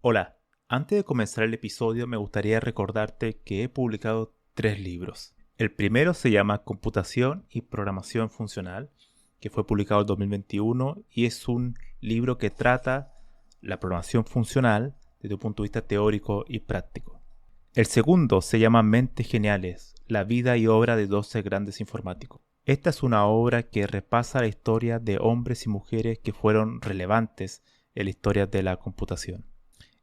Hola, antes de comenzar el episodio me gustaría recordarte que he publicado 3 libros. El primero se llama Computación y Programación Funcional, que fue publicado en 2021 y es un libro que trata la programación funcional desde un punto de vista teórico y práctico. El segundo se llama Mentes Geniales, la vida y obra de 12 grandes informáticos. Esta es una obra que repasa la historia de hombres y mujeres que fueron relevantes en la historia de la computación.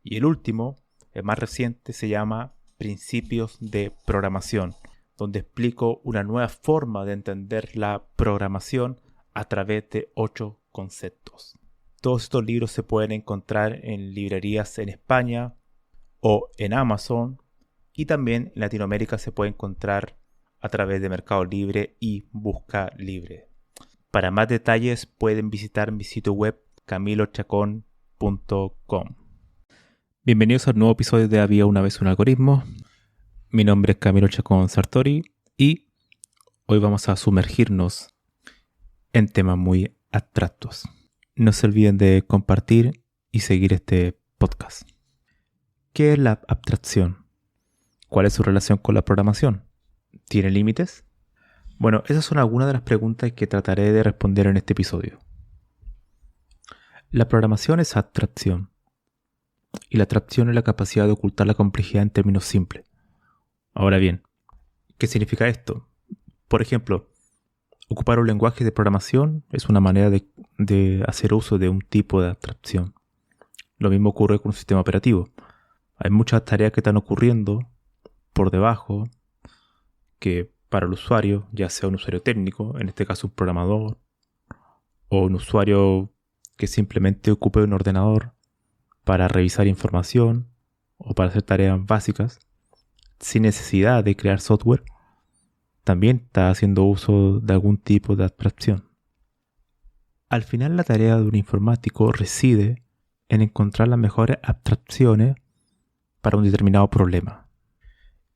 Y el último, el más reciente, se llama Principios de Programación, donde explico una nueva forma de entender la programación a través de 8 conceptos. Todos estos libros se pueden encontrar en librerías en España o en Amazon, y también en Latinoamérica se puede encontrar a través de Mercado Libre y Busca Libre. Para más detalles pueden visitar mi sitio web camilochacon.com. Bienvenidos al nuevo episodio de Había una vez un algoritmo. Mi nombre es Camilo Chacón Sartori y hoy vamos a sumergirnos en temas muy abstractos. No se olviden de compartir y seguir este podcast. ¿Qué es la abstracción? ¿Cuál es su relación con la programación? ¿Tiene límites? Bueno, esas son algunas de las preguntas que trataré de responder en este episodio. La programación es abstracción. Y la abstracción es la capacidad de ocultar la complejidad en términos simples. Ahora bien, ¿qué significa esto? Por ejemplo, ocupar un lenguaje de programación es una manera de hacer uso de un tipo de abstracción. Lo mismo ocurre con un sistema operativo. Hay muchas tareas que están ocurriendo por debajo que para el usuario, ya sea un usuario técnico, en este caso un programador, o un usuario que simplemente ocupe un ordenador para revisar información o para hacer tareas básicas, sin necesidad de crear software, también está haciendo uso de algún tipo de abstracción. Al final, la tarea de un informático reside en encontrar las mejores abstracciones para un determinado problema.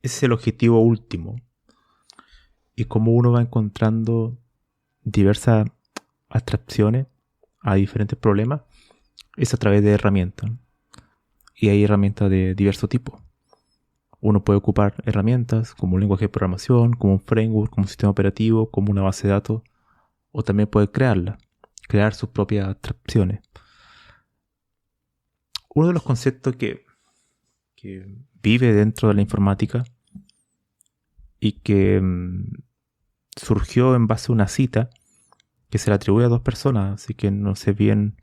Ese es el objetivo último. Y como uno va encontrando diversas abstracciones a diferentes problemas, es a través de herramientas. Y hay herramientas de diverso tipo. Uno puede ocupar herramientas como un lenguaje de programación, como un framework, como un sistema operativo, como una base de datos, o también puede crear sus propias abstracciones. Uno de los conceptos que vive dentro de la informática y que surgió en base a una cita que se le atribuye a 2 personas, así que no sé bien,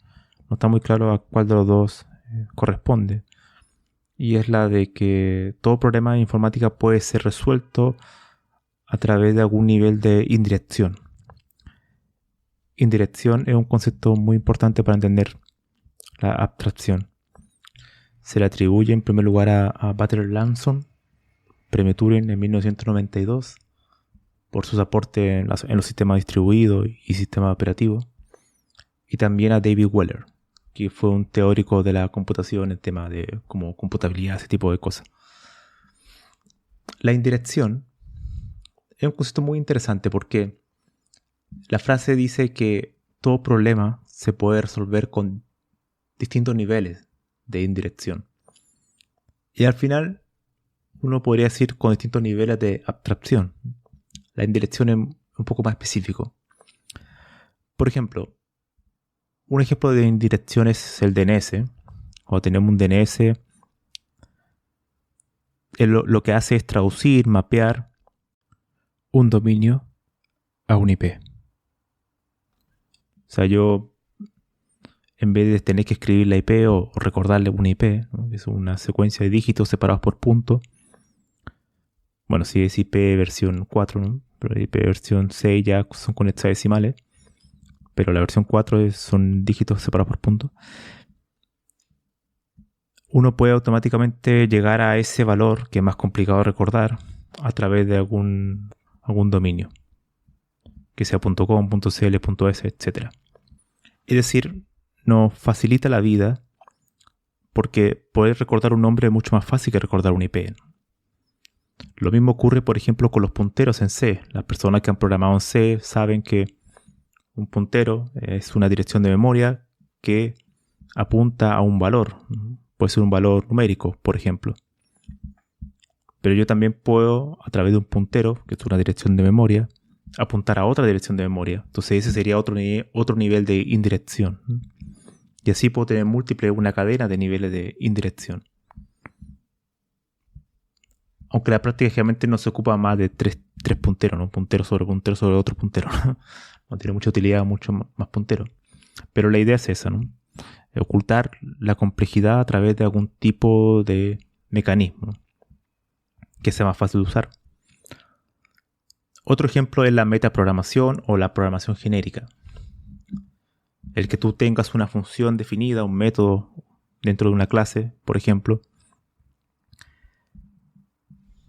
no está muy claro a cuál de los dos corresponde. Y es la de que todo problema de informática puede ser resuelto a través de algún nivel de indirección. Indirección es un concepto muy importante para entender la abstracción. Se le atribuye en primer lugar a Walter Lanson, premio Turing en 1992, por sus aportes en los sistemas distribuidos y sistemas operativos. Y también a David Weller, que fue un teórico de la computación en temas de como computabilidad, ese tipo de cosas. La indirección es un concepto muy interesante porque la frase dice que todo problema se puede resolver con distintos niveles de indirección. Y al final uno podría decir con distintos niveles de abstracción. La indirección es un poco más específico. Por ejemplo, un ejemplo de indirección es el DNS. Cuando tenemos un DNS, lo que hace es traducir, mapear un dominio a un IP. O sea, yo, en vez de tener que escribir la IP o recordarle una IP, ¿no? Que es una secuencia de dígitos separados por puntos. Bueno, si es IP versión 4, ¿no? Pero IP versión 6 ya son con hexadecimales. Pero la versión 4 son dígitos separados por puntos. Uno puede automáticamente llegar a ese valor, que es más complicado de recordar, a través de algún dominio. Que sea .com, .cl, .es, etc. Es decir, nos facilita la vida porque poder recordar un nombre es mucho más fácil que recordar un IP. Lo mismo ocurre, por ejemplo, con los punteros en C. Las personas que han programado en C saben que un puntero es una dirección de memoria que apunta a un valor. Puede ser un valor numérico, por ejemplo. Pero yo también puedo, a través de un puntero, que es una dirección de memoria, apuntar a otra dirección de memoria. Entonces ese sería otro nivel de indirección. Y así puedo tener una cadena de niveles de indirección. Aunque la práctica generalmente no se ocupa más de tres punteros, ¿no? Un puntero sobre otro puntero. No tiene mucha utilidad, mucho más punteros. Pero la idea es esa, ¿no? Ocultar la complejidad a través de algún tipo de mecanismo, ¿no? Que sea más fácil de usar. Otro ejemplo es la metaprogramación o la programación genérica. El que tú tengas una función definida, un método dentro de una clase, por ejemplo,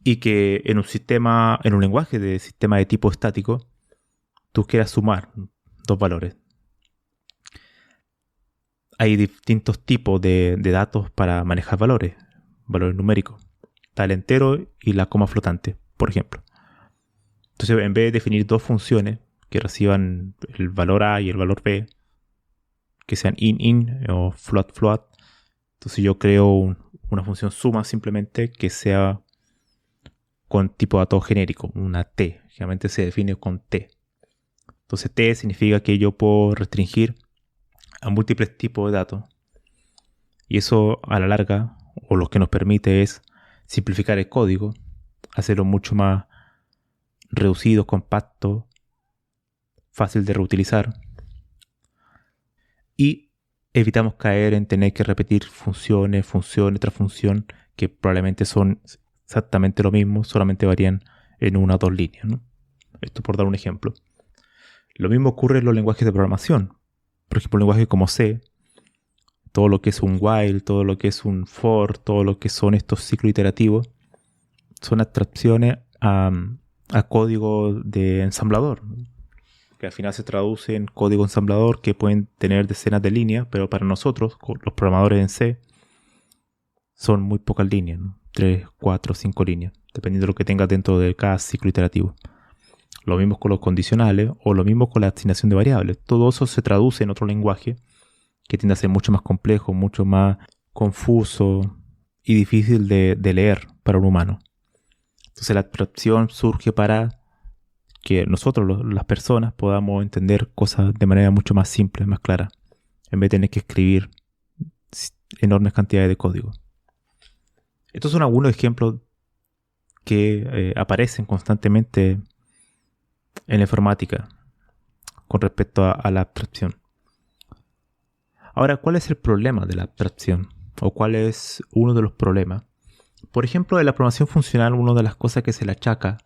y que en un lenguaje de sistema de tipo estático, tú quieras sumar dos valores. Hay distintos tipos de datos para manejar valores numéricos. Está el entero y la coma flotante, por ejemplo. Entonces, en vez de definir dos funciones que reciban el valor A y el valor B, que sean in o float, entonces yo creo una función suma simplemente que sea con tipo de dato genérico, una T. Generalmente se define con T. Entonces T significa que yo puedo restringir a múltiples tipos de datos. Y eso a la larga, o lo que nos permite es simplificar el código, hacerlo mucho más reducido, compacto, fácil de reutilizar. Y evitamos caer en tener que repetir función tras función, que probablemente son exactamente lo mismo, solamente varían en una o dos líneas, ¿no? Esto por dar un ejemplo. Lo mismo ocurre en los lenguajes de programación. Por ejemplo, lenguajes como C, todo lo que es un while, todo lo que es un for, todo lo que son estos ciclos iterativos, son abstracciones a código de ensamblador, ¿no? Que al final se traduce en código ensamblador que pueden tener decenas de líneas, pero para nosotros, los programadores en C, son muy pocas líneas, ¿no? 3, 4, 5 líneas, dependiendo de lo que tengas dentro de cada ciclo iterativo. Lo mismo con los condicionales o lo mismo con la asignación de variables. Todo eso se traduce en otro lenguaje que tiende a ser mucho más complejo, mucho más confuso y difícil de leer para un humano. Entonces la abstracción surge para que nosotros, las personas, podamos entender cosas de manera mucho más simple, más clara, en vez de tener que escribir enormes cantidades de código. Estos son algunos ejemplos que aparecen constantemente en la informática con respecto a la abstracción. Ahora, ¿cuál es el problema de la abstracción? ¿O cuál es uno de los problemas? Por ejemplo, en la programación funcional, una de las cosas que se le achaca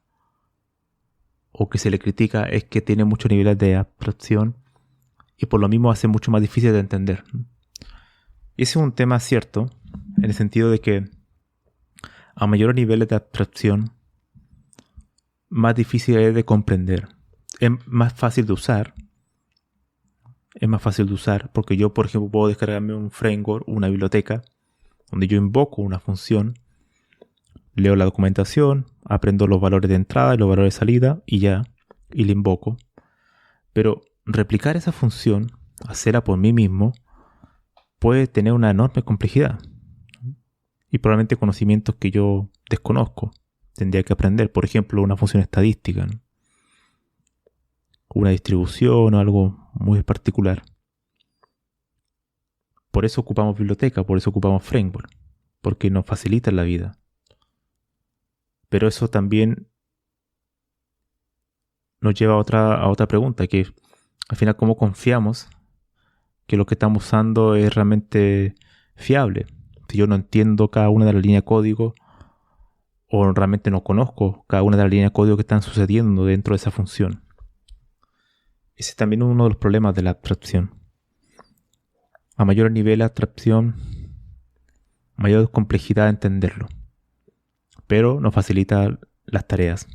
o que se le critica es que tiene muchos niveles de abstracción y por lo mismo hace mucho más difícil de entender. Y ese es un tema cierto, en el sentido de que a mayores niveles de abstracción, más difícil es de comprender. Es más fácil de usar. Es más fácil de usar porque yo, por ejemplo, puedo descargarme un framework, una biblioteca, donde yo invoco una función, leo la documentación, aprendo los valores de entrada y los valores de salida y la invoco. Pero replicar esa función, hacerla por mí mismo, puede tener una enorme complejidad. Y probablemente conocimientos que yo desconozco. Tendría que aprender, por ejemplo, una función estadística, ¿no? Una distribución o algo muy particular. Por eso ocupamos biblioteca, por eso ocupamos framework, porque nos facilitan la vida. Pero eso también nos lleva a otra pregunta, que al final, ¿cómo confiamos que lo que estamos usando es realmente fiable? Si yo no entiendo cada una de las líneas de código o realmente no conozco cada una de las líneas de código que están sucediendo dentro de esa función. Ese es también uno de los problemas de la abstracción. A mayor nivel de abstracción, mayor complejidad de entenderlo. Pero nos facilita las tareas.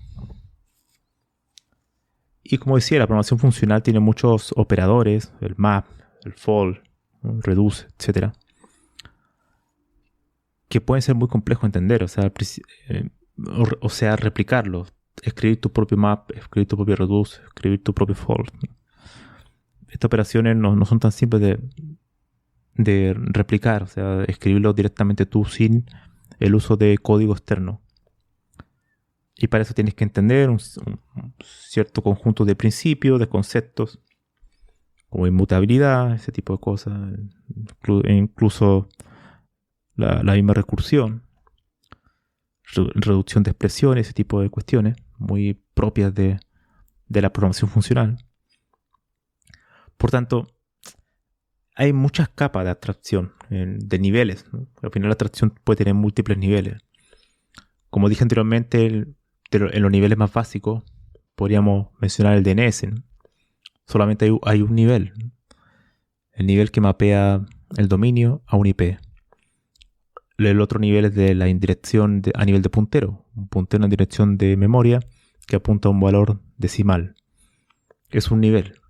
Y como decía, la programación funcional tiene muchos operadores, el map, el for, el reduce, etc., que pueden ser muy complejos de entender, o sea, replicarlos, escribir tu propio map, escribir tu propio reduce, escribir tu propio for. Estas operaciones no son tan simples de replicar, o sea, escribirlo directamente tú sin el uso de código externo. Y para eso tienes que entender un cierto conjunto de principios, de conceptos, como inmutabilidad, ese tipo de cosas, incluso la misma recursión, reducción de expresiones, ese tipo de cuestiones muy propias de la programación funcional. Por tanto, hay muchas capas de abstracción, de niveles, ¿no? Al final la abstracción puede tener múltiples niveles. Como dije anteriormente, en los niveles más básicos podríamos mencionar el DNS, ¿no? Solamente hay un nivel, ¿no? El nivel que mapea el dominio a un IP. El otro nivel es de la indirección a nivel de puntero. Un puntero en dirección de memoria que apunta a un valor decimal. Es un nivel.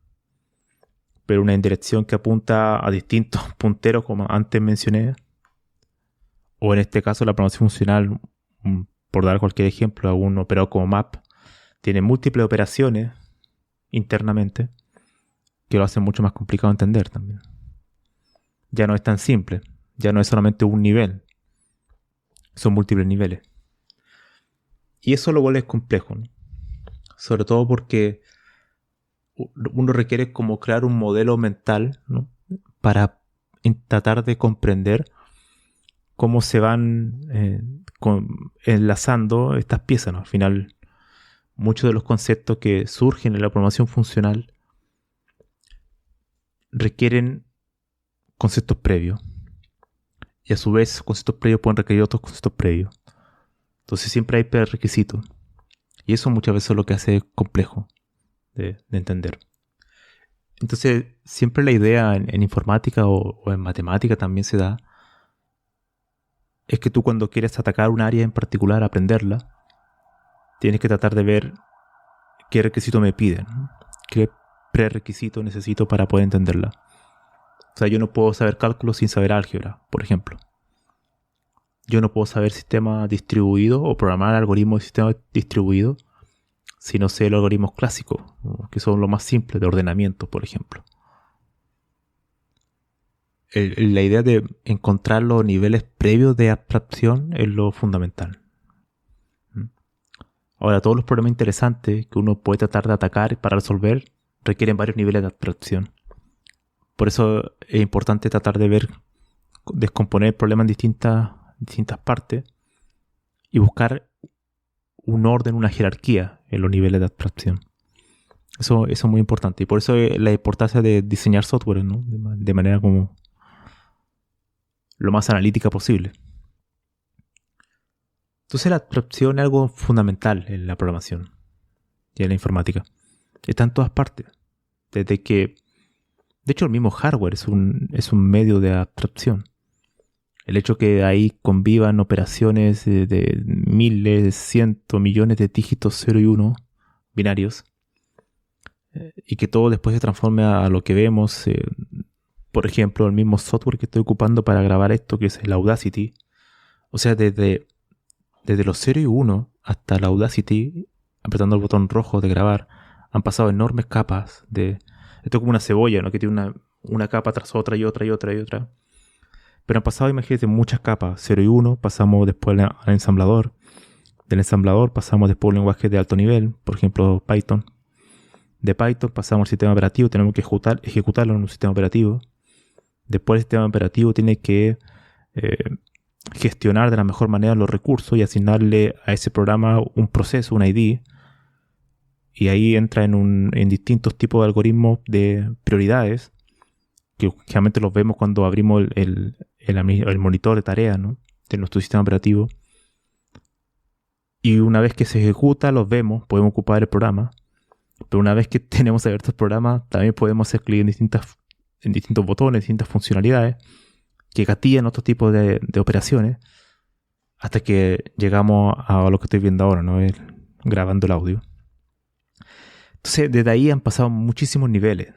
Pero una indirección que apunta a distintos punteros, como antes mencioné, o en este caso la programación funcional, por dar cualquier ejemplo, a un operador como map, tiene múltiples operaciones internamente que lo hacen mucho más complicado de entender también. Ya no es tan simple, ya no es solamente un nivel, son múltiples niveles. Y eso lo vuelve complejo, ¿no? Sobre todo porque uno requiere como crear un modelo mental, ¿no? Para tratar de comprender cómo se van enlazando estas piezas, ¿no? Al final, muchos de los conceptos que surgen en la programación funcional requieren conceptos previos. Y a su vez, conceptos previos pueden requerir otros conceptos previos. Entonces siempre hay prerequisitos. Y eso muchas veces es lo que hace complejo de entender. Entonces, siempre la idea en informática o en matemática también se da, es que tú cuando quieres atacar un área en particular, aprenderla, tienes que tratar de ver qué requisito me piden, ¿no? Qué prerequisito necesito para poder entenderla. O sea, yo no puedo saber cálculo sin saber álgebra, por ejemplo. Yo no puedo saber sistema distribuido o programar algoritmos de sistema distribuido si no sé los algoritmos clásicos, ¿no? Que son los más simples de ordenamiento, por ejemplo. La idea de encontrar los niveles previos de abstracción es lo fundamental. Ahora, todos los problemas interesantes que uno puede tratar de atacar para resolver requieren varios niveles de abstracción. Por eso es importante tratar de descomponer el problema en distintas partes y buscar un orden, una jerarquía en los niveles de abstracción. Eso es muy importante. Y por eso es la importancia de diseñar software, ¿no? De manera como lo más analítica posible. Entonces la abstracción es algo fundamental en la programación y en la informática. Está en todas partes. Desde que, de hecho, el mismo hardware es un medio de abstracción. El hecho que ahí convivan operaciones de miles, cientos, millones de dígitos 0 y 1 binarios, y que todo después se transforme a lo que vemos. Por ejemplo, el mismo software que estoy ocupando para grabar esto, que es el Audacity. O sea, desde los 0 y 1 hasta la Audacity, apretando el botón rojo de grabar, han pasado enormes capas de... Esto es como una cebolla, ¿no? Que tiene una capa tras otra y otra y otra y otra. Pero han pasado, imagínate, muchas capas. 0 y 1, pasamos después al ensamblador. Del ensamblador pasamos después a un lenguaje de alto nivel, por ejemplo Python. De Python pasamos al sistema operativo, tenemos que ejecutarlo en un sistema operativo. Después el sistema operativo tiene que gestionar de la mejor manera los recursos y asignarle a ese programa un proceso, un ID. Y ahí entra en distintos tipos de algoritmos de prioridades, que generalmente los vemos cuando abrimos el monitor de tareas, ¿no? De nuestro sistema operativo. Y una vez que se ejecuta, los vemos, podemos ocupar el programa. Pero una vez que tenemos abierto el programa, también podemos hacer clic en distintos botones, distintas funcionalidades que gatillan otro tipo de operaciones hasta que llegamos a lo que estoy viendo ahora, ¿no? Grabando el audio. Entonces, desde ahí han pasado muchísimos niveles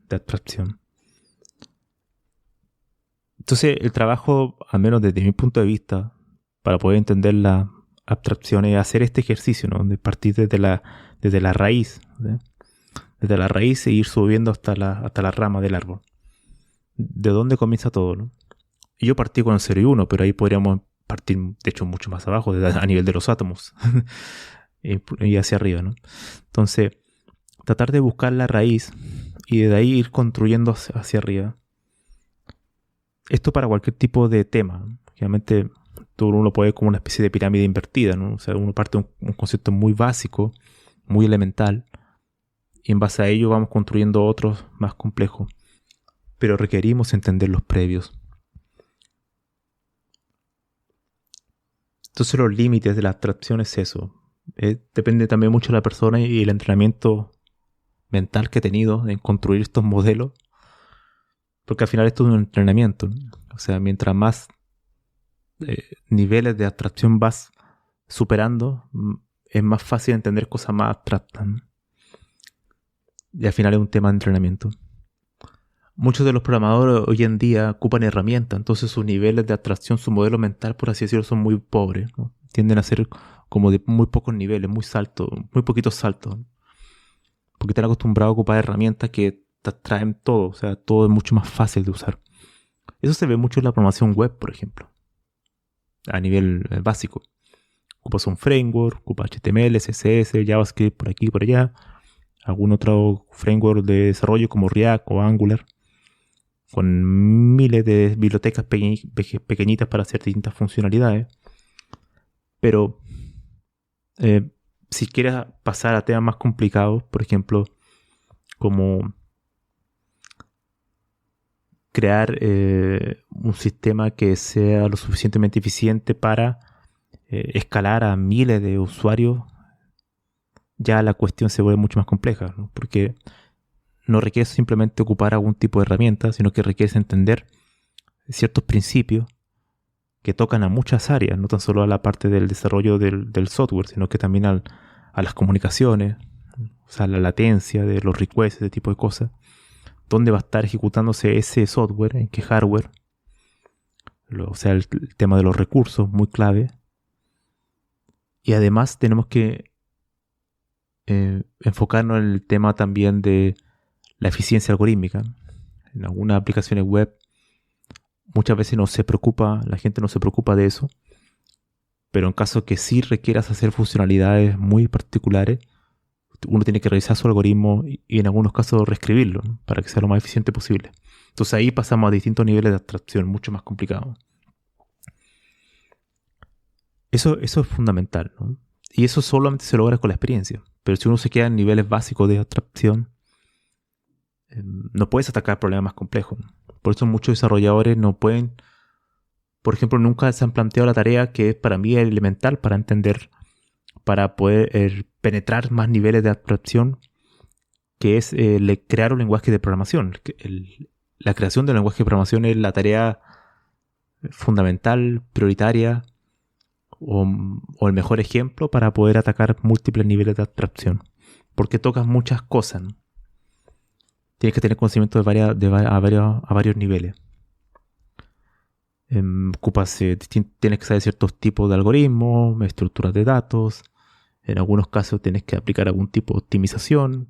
de abstracción. Entonces, el trabajo, al menos desde mi punto de vista, para poder entender la abstracción es hacer este ejercicio, ¿no? De partir desde la raíz, ¿sí? Desde la raíz e ir subiendo hasta la rama del árbol. de dónde comienza todo, ¿no? Y yo partí con el 0 y 1, pero ahí podríamos partir, de hecho, mucho más abajo, a nivel de los átomos, y hacia arriba, ¿no? Entonces, tratar de buscar la raíz y de ahí ir construyendo hacia arriba. Esto para cualquier tipo de tema, ¿no? Realmente uno lo puede ver como una especie de pirámide invertida, ¿no? O sea, uno parte de un concepto muy básico, muy elemental, y en base a ello vamos construyendo otros más complejos. Pero requerimos entender los previos. Entonces los límites de la abstracción es eso. Depende también mucho de la persona y el entrenamiento mental que he tenido en construir estos modelos. Porque al final esto es un entrenamiento, ¿no? O sea, mientras más niveles de abstracción vas superando, es más fácil entender cosas más abstractas, ¿no? Y al final es un tema de entrenamiento. Muchos de los programadores hoy en día ocupan herramientas, entonces sus niveles de abstracción, su modelo mental, por así decirlo, son muy pobres, ¿no? Tienden a ser como de muy pocos niveles, muy poquitos saltos, ¿no? Porque están acostumbrados a ocupar herramientas que te traen todo, o sea, todo es mucho más fácil de usar. Eso se ve mucho en la programación web, por ejemplo, a nivel básico. Ocupas un framework, ocupas HTML, CSS, JavaScript, por aquí y por allá, algún otro framework de desarrollo como React o Angular, con miles de bibliotecas pequeñitas para hacer distintas funcionalidades. Pero si quieres pasar a temas más complicados, por ejemplo, como crear un sistema que sea lo suficientemente eficiente para escalar a miles de usuarios, ya la cuestión se vuelve mucho más compleja, ¿no? Porque no requiere simplemente ocupar algún tipo de herramienta, sino que requiere entender ciertos principios que tocan a muchas áreas, no tan solo a la parte del desarrollo del software, sino que también a las comunicaciones, o sea, la latencia de los requests, ese tipo de cosas. ¿Dónde va a estar ejecutándose ese software? ¿En qué hardware? O sea, el tema de los recursos, muy clave. Y además tenemos que enfocarnos en el tema también de la eficiencia algorítmica. En algunas aplicaciones web muchas veces la gente no se preocupa de eso, pero en caso que sí requieras hacer funcionalidades muy particulares, uno tiene que revisar su algoritmo y en algunos casos reescribirlo, ¿no? Para que sea lo más eficiente posible. Entonces ahí pasamos a distintos niveles de abstracción, mucho más complicados. Eso es fundamental, ¿no? Y eso solamente se logra con la experiencia. Pero si uno se queda en niveles básicos de abstracción, no puedes atacar problemas más complejos. Por eso muchos desarrolladores no pueden, por ejemplo, nunca se han planteado la tarea que para mí es elemental para entender, para poder penetrar más niveles de abstracción, que es crear un lenguaje de programación. La creación del lenguaje de programación es la tarea fundamental, prioritaria, o el mejor ejemplo para poder atacar múltiples niveles de abstracción. Porque tocas muchas cosas, ¿no? Tienes que tener conocimiento a varios niveles. Tienes que saber ciertos tipos de algoritmos, estructuras de datos. En algunos casos tienes que aplicar algún tipo de optimización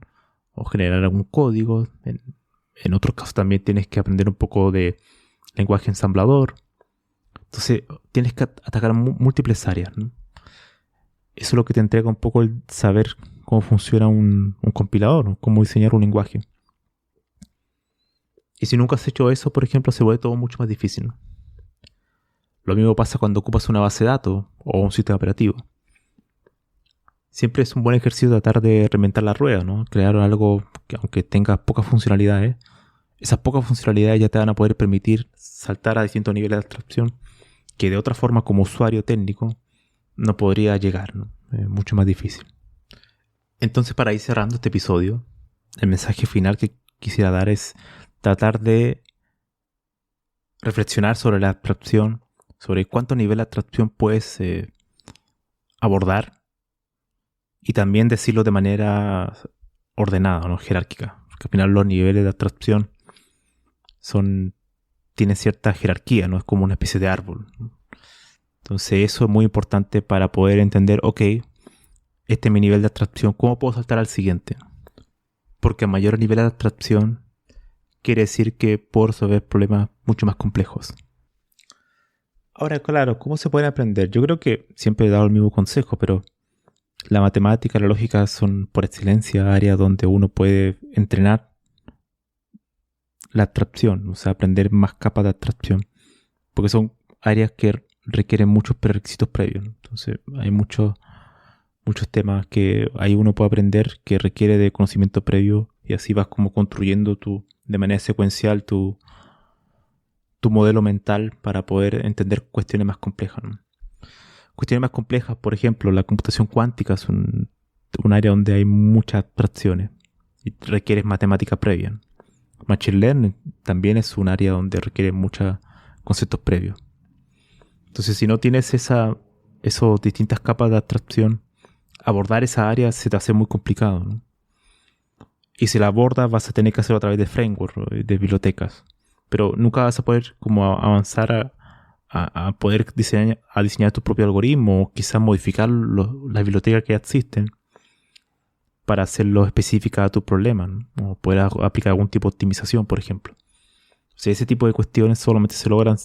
o generar algún código. En otros casos también tienes que aprender un poco de lenguaje ensamblador. Entonces tienes que atacar múltiples áreas, ¿no? Eso es lo que te entrega un poco el saber cómo funciona un compilador, ¿no? Cómo diseñar un lenguaje. Y si nunca has hecho eso, por ejemplo, se vuelve todo mucho más difícil, ¿no? Lo mismo pasa cuando ocupas una base de datos o un sistema operativo. Siempre es un buen ejercicio tratar de reinventar la rueda, ¿no? Crear algo que, aunque tenga pocas funcionalidades, esas pocas funcionalidades ya te van a poder permitir saltar a distintos niveles de abstracción que de otra forma, como usuario técnico, no podría llegar, ¿no? Es mucho más difícil. Entonces, para ir cerrando este episodio, el mensaje final que quisiera dar es tratar de reflexionar sobre la abstracción, sobre cuántos niveles de abstracción puedes abordar y también decirlo de manera ordenada, ¿no? Jerárquica. Porque al final los niveles de abstracción tienen cierta jerarquía, ¿no? Es como una especie de árbol, ¿no? Entonces eso es muy importante para poder entender, ok, este es mi nivel de abstracción, ¿cómo puedo saltar al siguiente? Porque a mayor nivel de abstracción quiere decir que puedo resolver problemas mucho más complejos. Ahora, claro, ¿cómo se pueden aprender? Yo creo que siempre he dado el mismo consejo, pero la matemática y la lógica son por excelencia áreas donde uno puede entrenar la abstracción, o sea, aprender más capas de abstracción, porque son áreas que requieren muchos prerequisitos previos, ¿no? Entonces hay muchos temas que ahí uno puede aprender que requiere de conocimiento previo y así vas como construyendo de manera secuencial tu modelo mental para poder entender cuestiones más complejas, ¿no? Cuestiones más complejas, por ejemplo, la computación cuántica es un área donde hay muchas abstracciones y requiere matemática previa, ¿no? Machine Learning también es un área donde requiere muchos conceptos previos. Entonces, si no tienes esas distintas capas de abstracción, abordar esa área se te hace muy complicado, ¿no? Y si la abordas, vas a tener que hacerlo a través de frameworks, de bibliotecas. Pero nunca vas a poder como avanzar a poder diseñar tu propio algoritmo o quizás modificar las bibliotecas que ya existen para hacerlo específica a tu problema, ¿no? O poder aplicar algún tipo de optimización, por ejemplo. O sea, ese tipo de cuestiones solamente se logran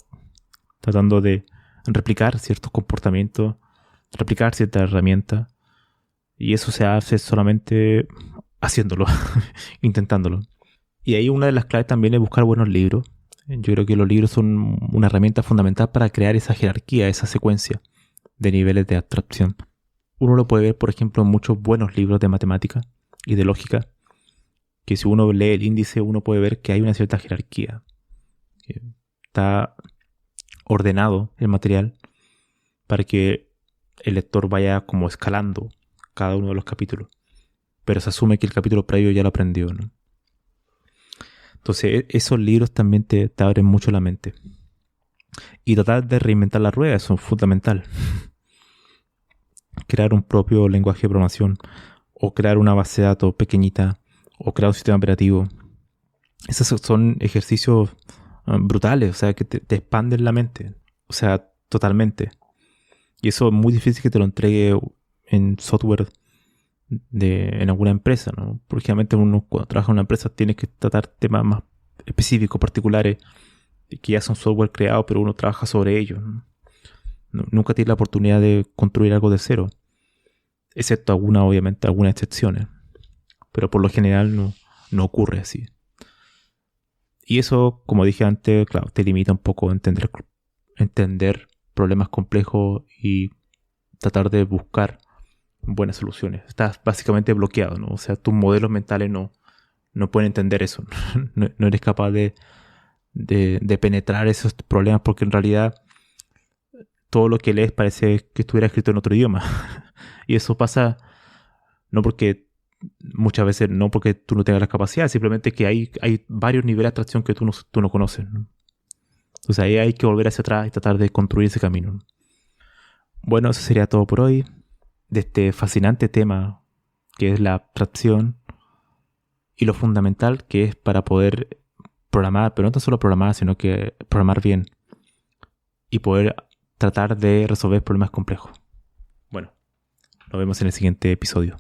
tratando de replicar ciertos comportamientos, replicar ciertas herramientas, y eso se hace solamente haciéndolo, intentándolo. Y ahí una de las claves también es buscar buenos libros. Yo creo que los libros son una herramienta fundamental para crear esa jerarquía, esa secuencia de niveles de abstracción. Uno lo puede ver, por ejemplo, en muchos buenos libros de matemática y de lógica, que si uno lee el índice, uno puede ver que hay una cierta jerarquía. Está ordenado el material para que el lector vaya como escalando cada uno de los capítulos. Pero se asume que el capítulo previo ya lo aprendió, ¿no? Entonces, esos libros también te abren mucho la mente. Y tratar de reinventar la rueda, eso es fundamental. Crear un propio lenguaje de programación, o crear una base de datos pequeñita, o crear un sistema operativo. Esos son ejercicios brutales, o sea, que te expanden la mente. O sea, totalmente. Y eso es muy difícil que te lo entregue en software en alguna empresa, ¿no? Porque generalmente uno cuando trabaja en una empresa tiene que tratar temas más específicos, particulares, que ya son software creados, pero uno trabaja sobre ellos, ¿no? Nunca tiene la oportunidad de construir algo de cero, excepto obviamente algunas excepciones, pero por lo general no ocurre así. Y eso, como dije antes, claro, te limita un poco a entender problemas complejos y tratar de buscar buenas soluciones. Estás básicamente bloqueado, ¿no? O sea, tus modelos mentales no pueden entender eso. No eres capaz de penetrar esos problemas porque en realidad todo lo que lees parece que estuviera escrito en otro idioma. Y eso pasa muchas veces no porque tú no tengas la capacidad, simplemente que hay varios niveles de abstracción que tú no conoces, ¿no? Entonces ahí hay que volver hacia atrás y tratar de construir ese camino, ¿no? Bueno, eso sería todo por hoy de este fascinante tema que es la abstracción y lo fundamental que es para poder programar, pero no tan solo programar, sino que programar bien y poder tratar de resolver problemas complejos. Bueno, nos vemos en el siguiente episodio.